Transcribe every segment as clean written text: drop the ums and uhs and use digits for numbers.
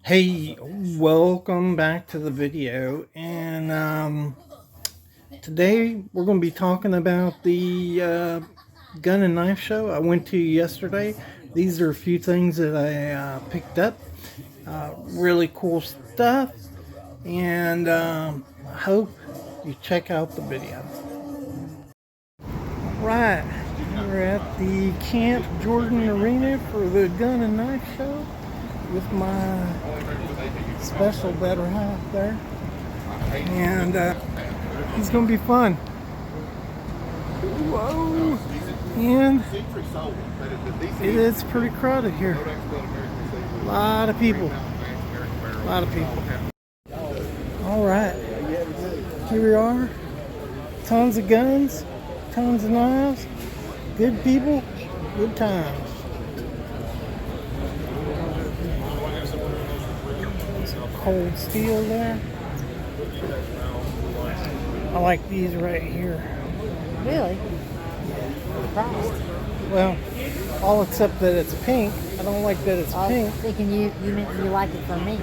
Hey, welcome back to the video, and today we're going to be talking about the gun and knife show I went to yesterday. These are a few things that I picked up. Really cool stuff, and I hope you check out the video. Right, we're at the Camp Jordan Arena for the gun and knife show with my special better half there, and it's gonna be fun. Whoa! And it is pretty crowded here. A lot of people. All right, here we are. Tons of guns, tons of knives, good people, good times. Cold steel there. I like these right here. Really? Surprised. Well, all except that it's pink. I don't like that it's pink. Thinking you meant you like it for me.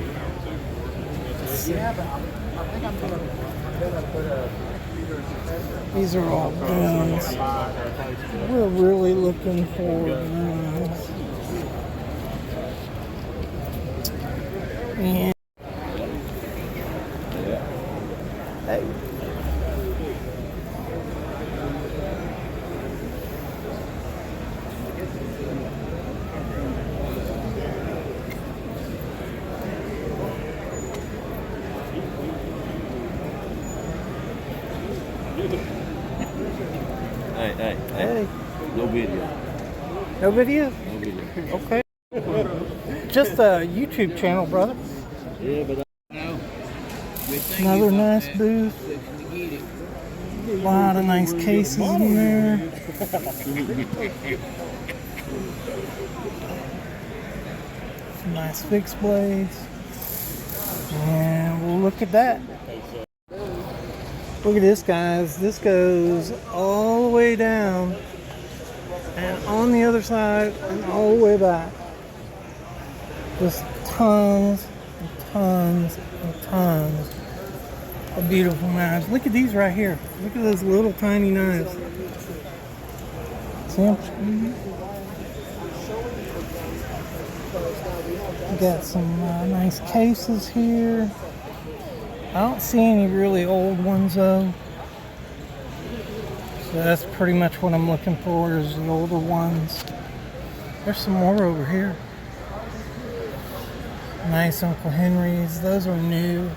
These are all guns. We're really looking for guns. And Hey. No video. no video? No video. Okay. Just a YouTube channel, brother. Yeah, but Another nice booth. A lot of nice cases in there. Some nice fixed blades. And we'll look at that. Look at this, guys. This goes all the way down and on the other side and all the way back. Just tons and tons and tons of beautiful knives. Look at these right here. Look at those little tiny knives. See them? We got some nice cases here. I don't see any really old ones though. So that's pretty much what I'm looking for, is the older ones. There's some more over here. Nice Uncle Henry's. Those are new.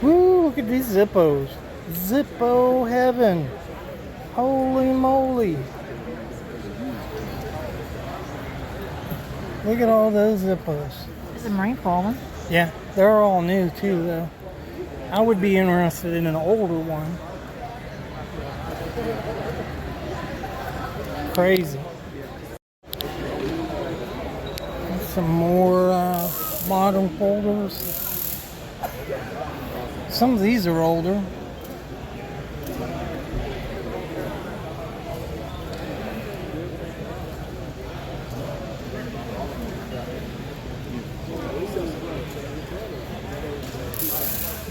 Woo, look at these Zippos. Zippo heaven. Holy moly. Look at all those Zippos. It's a Marine Corps. Yeah, they're all new too though. I would be interested in an older one. Crazy. Some more modern folders. Some of these are older.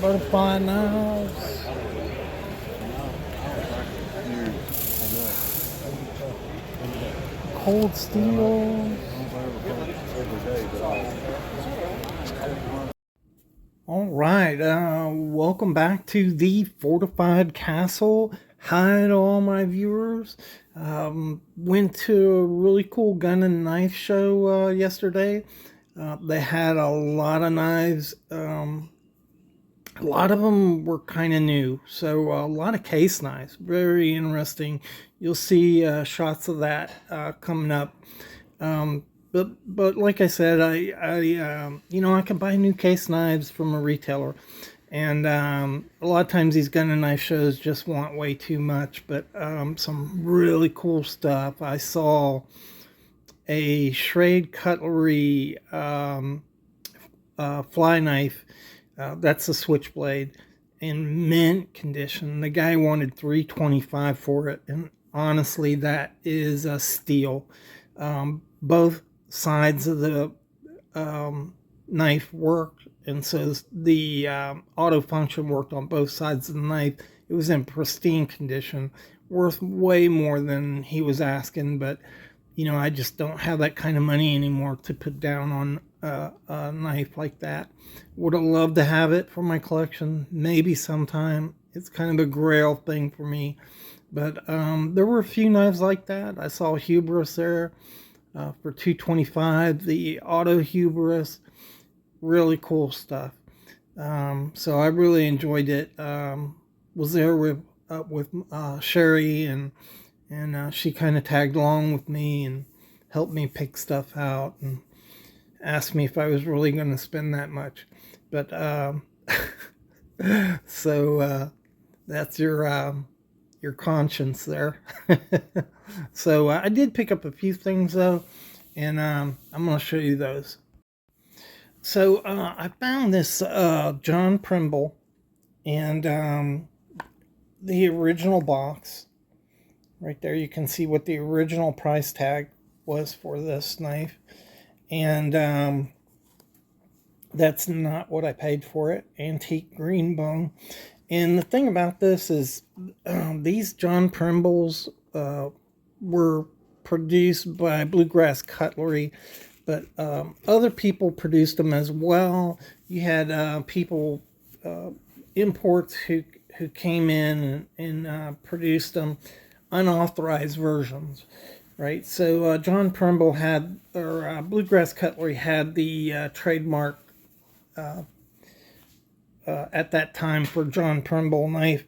Butterfly knives. Cold steel. All right, welcome back to the Fortified Castle. Hi to all my viewers. Went to a really cool gun and knife show yesterday. They had a lot of knives. A lot of them were kind of new, so a lot of case knives, very interesting. You'll see shots of that coming up. But like I said, I can buy new case knives from a retailer, and a lot of times these gun and knife shows just want way too much. But some really cool stuff. I saw a Schrade Cutlery fly knife. That's a switchblade in mint condition. The guy wanted $325 for it, and honestly, that is a steal. Both sides of the knife worked, and so the auto function worked on both sides of the knife. It was in pristine condition, worth way more than he was asking, but I just don't have that kind of money anymore to put down on a knife like that. Would have loved to have it for my collection, maybe sometime. It's kind of a grail thing for me, but there were a few knives like that. I saw Hubris there for $225, the Auto Hubris. Really cool stuff. So I really enjoyed it. Was there with Sherry, and she kind of tagged along with me and helped me pick stuff out and asked me if I was really going to spend that much. But so that's your conscience there. So I did pick up a few things though, and I'm going to show you those. So I found this John Primble, and the original box. Right there you can see what the original price tag was for this knife. And that's not what I paid for it. Antique green bone. And the thing about this is these John Primbles were produced by Bluegrass Cutlery, but other people produced them as well. You had people, imports who came in and produced them, unauthorized versions, right? So John Primble had, or Bluegrass Cutlery had the trademark at that time for John Primble knife,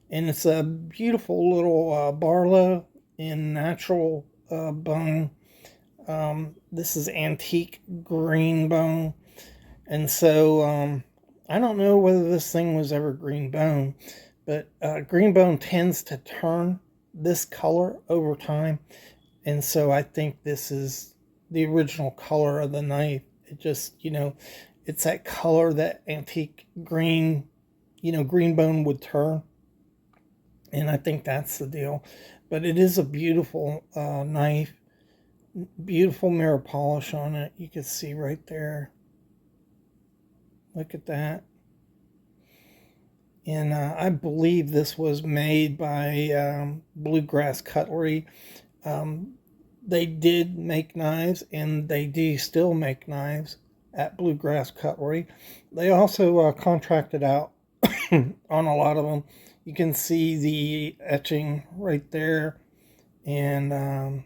and it's a beautiful little Barlow in natural bone. This is antique green bone, and so I don't know whether this thing was ever green bone, but green bone tends to turn this color over time, and so I think this is the original color of the knife. It just, it's that color that antique green, green bone would turn, and I think that's the deal. But it is a beautiful knife, beautiful mirror polish on it. You can see right there. Look at that. And I believe this was made by Bluegrass Cutlery. They did make knives, and they do still make knives at Bluegrass Cutlery. They also contracted out on a lot of them. You can see the etching right there, and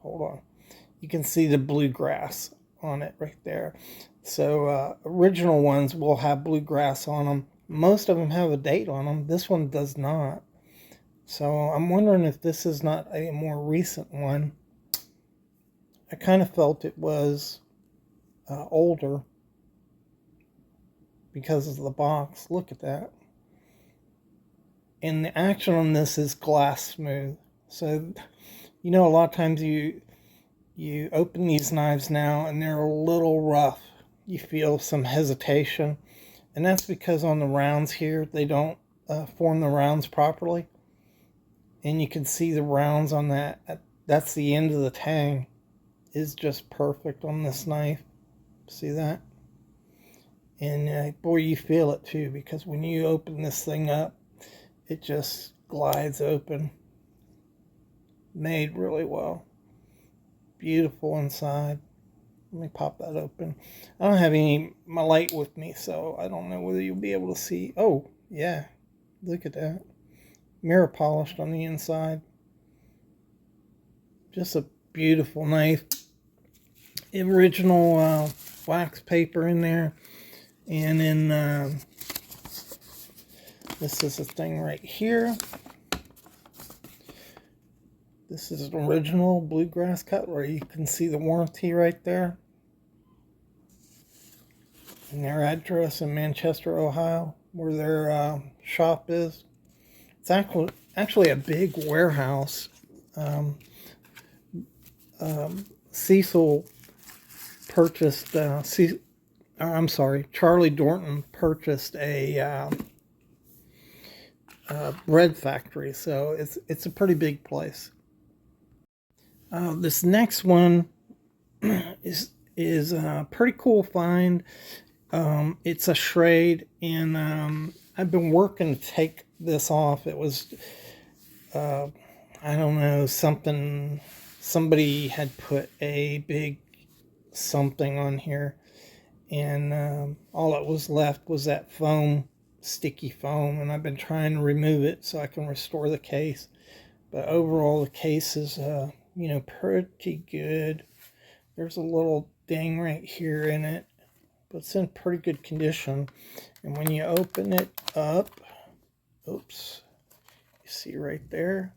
hold on. You can see the bluegrass on it right there. So original ones will have bluegrass on them. Most of them have a date on them. This one does not. So I'm wondering if this is not a more recent one. I kind of felt it was older because of the box. Look at that. And the action on this is glass smooth. So, a lot of times you open these knives now and they're a little rough. You feel some hesitation. And that's because on the rounds here, they don't form the rounds properly. And you can see the rounds on that. That's the end of the tang. Is just perfect on this knife. See that? And boy, you feel it too, because when you open this thing up, it just glides open. Made really well. Beautiful inside. Let me pop that open. I don't have my light with me, so I don't know whether you'll be able to see. Oh, yeah. Look at that. Mirror polished on the inside. Just a beautiful knife. Original wax paper in there. And then this is a thing right here. This is an original Bluegrass Cutlery. You can see the warranty right there. And their address in Manchester, Ohio, where their shop is. It's actually a big warehouse. Cecil purchased I'm sorry, Charlie Dorton purchased a bread factory, so it's a pretty big place. This next one is a pretty cool find. It's a Schrade, and I've been working to take this off. It was I don't know, somebody had put a big something on here, and all that was left was that foam, sticky foam, and I've been trying to remove it so I can restore the case. But overall, the case is pretty good. There's a little ding right here in it, but it's in pretty good condition. And when you open it up, oops, you see right there,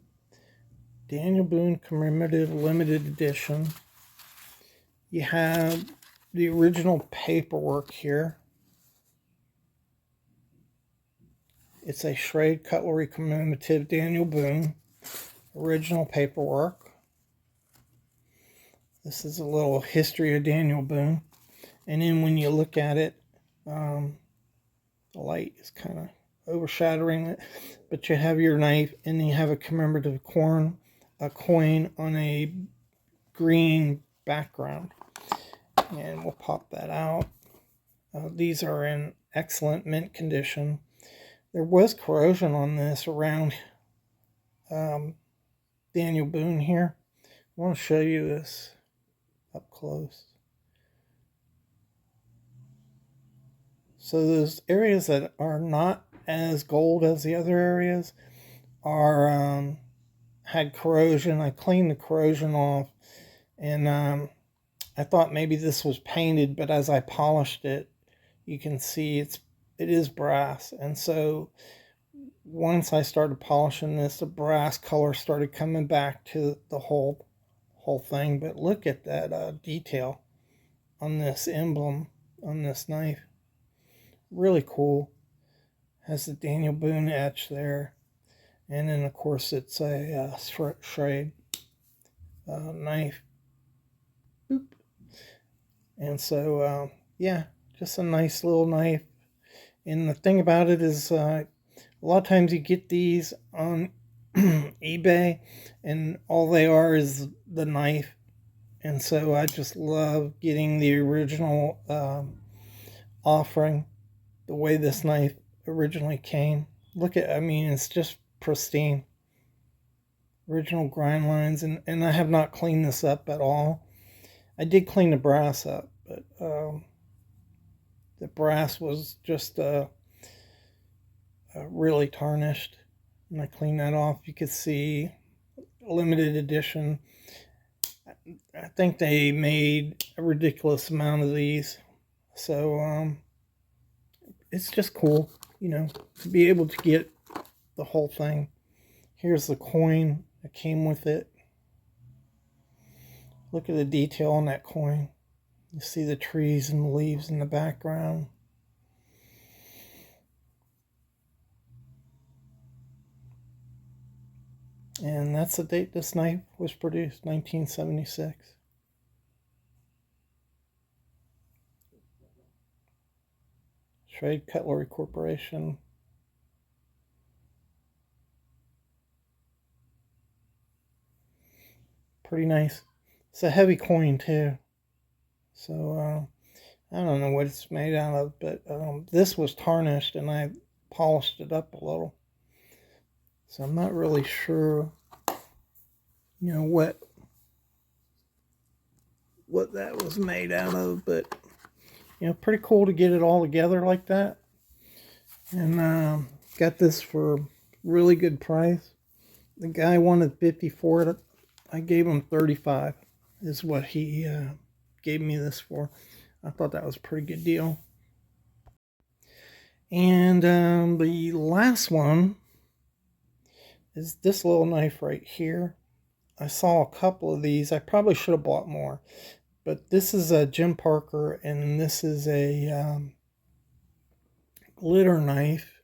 Daniel Boone Commemorative Limited Edition. You have the original paperwork here. It's a Schrade Cutlery Commemorative Daniel Boone. Original paperwork. This is a little history of Daniel Boone. And then when you look at it, the light is kind of overshadowing it. But you have your knife, and then you have a commemorative coin on a green background. And we'll pop that out. These are in excellent mint condition. There was corrosion on this around Daniel Boone here. I want to show you this up close. So those areas that are not as gold as the other areas are had corrosion. I cleaned the corrosion off, and I thought maybe this was painted, but as I polished it, you can see it is brass. And so once I started polishing this, the brass color started coming back to the whole thing. But look at that detail on this emblem on this knife. Really cool. Has the Daniel Boone etch there. And then, of course, it's a Schrade knife. Boop. And so, yeah, just a nice little knife. And the thing about it is, a lot of times you get these on eBay, and all they are is the knife. And so I just love getting the original offering, the way this knife originally came. It's just pristine. Original grind lines, and I have not cleaned this up at all. I did clean the brass up, but the brass was just really tarnished, and I cleaned that off. You could see limited edition. I think they made a ridiculous amount of these, so it's just cool, to be able to get the whole thing. Here's the coin that came with it. Look at the detail on that coin. You see the trees and the leaves in the background. And that's the date this knife was produced, 1976. Schrade Cutlery Corporation. Pretty nice. It's a heavy coin too. So I don't know what it's made out of, but this was tarnished and I polished it up a little. So I'm not really sure, what that was made out of, but pretty cool to get it all together like that. And got this for a really good price. The guy wanted 50 for it. I gave him 35 is what he gave me this for. I thought that was a pretty good deal. And the last one is this little knife right here. I saw a couple of these. I probably should have bought more. But this is a Jim Parker, and this is a glitter knife.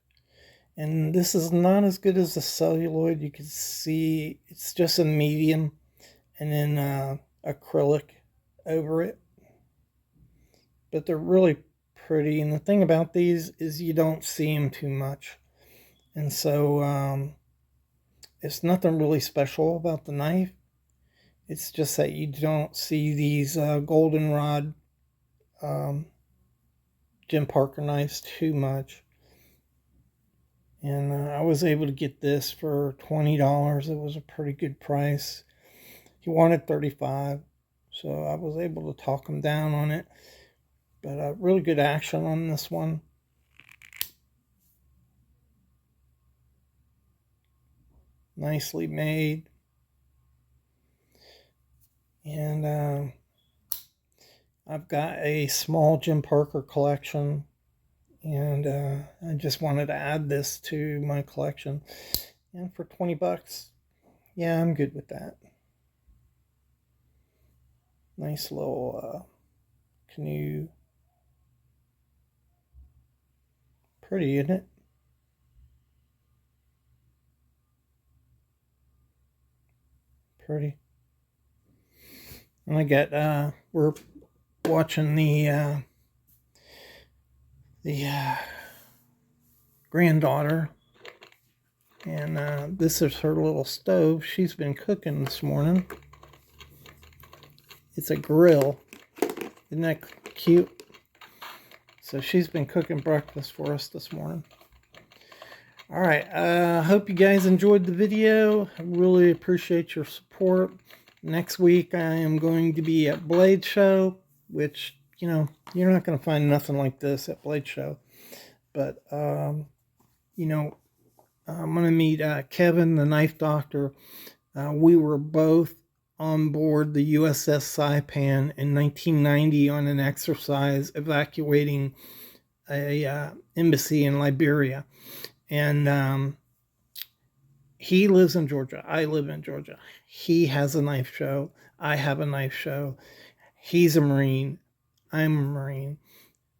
And this is not as good as the celluloid. You can see it's just a medium, and then acrylic over it. But they're really pretty. And the thing about these is you don't see them too much. And so it's nothing really special about the knife. It's just that you don't see these goldenrod Jim Parker knives too much. And I was able to get this for $20. It was a pretty good price. He wanted $35, so I was able to talk him down on it. But really good action on this one. Nicely made. And I've got a small Jim Parker collection, and I just wanted to add this to my collection. And for $20, yeah, I'm good with that. Nice little canoe. Pretty, isn't it? Pretty. And I got we're watching the granddaughter, and this is her little stove. She's been cooking this morning. It's a grill. Isn't that cute? So she's been cooking breakfast for us this morning. All right, hope you guys enjoyed the video. I really appreciate your support. Next week I am going to be at Blade Show, which, you know, you're not going to find nothing like this at Blade Show. But, you know, I'm going to meet Kevin, the knife doctor. We were both on board the USS Saipan in 1990 on an exercise evacuating a embassy in Liberia. And he lives in Georgia. I live in Georgia. He has a knife show. I have a knife show. He's a Marine. I'm a Marine.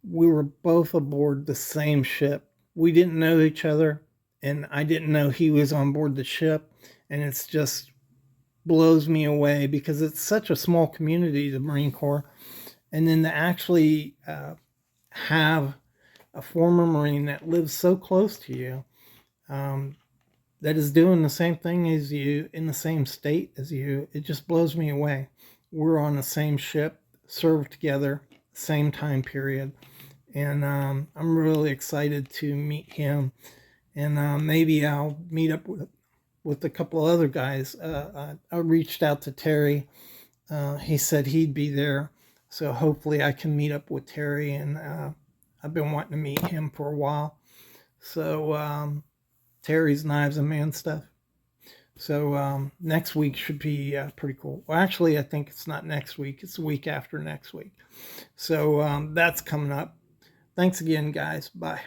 We were both aboard the same ship. We didn't know each other, and I didn't know he was on board the ship. And it's just blows me away because it's such a small community, the Marine Corps. And then to actually have a former Marine that lives so close to you, that is doing the same thing as you, in the same state as you, it just blows me away. We're on the same ship, served together, same time period. And I'm really excited to meet him. And maybe I'll meet up with a couple of other guys. I reached out to Terry. He said he'd be there. So hopefully I can meet up with Terry. And I've been wanting to meet him for a while. So Terry's Knives and Man Stuff. So next week should be pretty cool. Well, actually, I think it's not next week. It's the week after next week. So that's coming up. Thanks again, guys. Bye.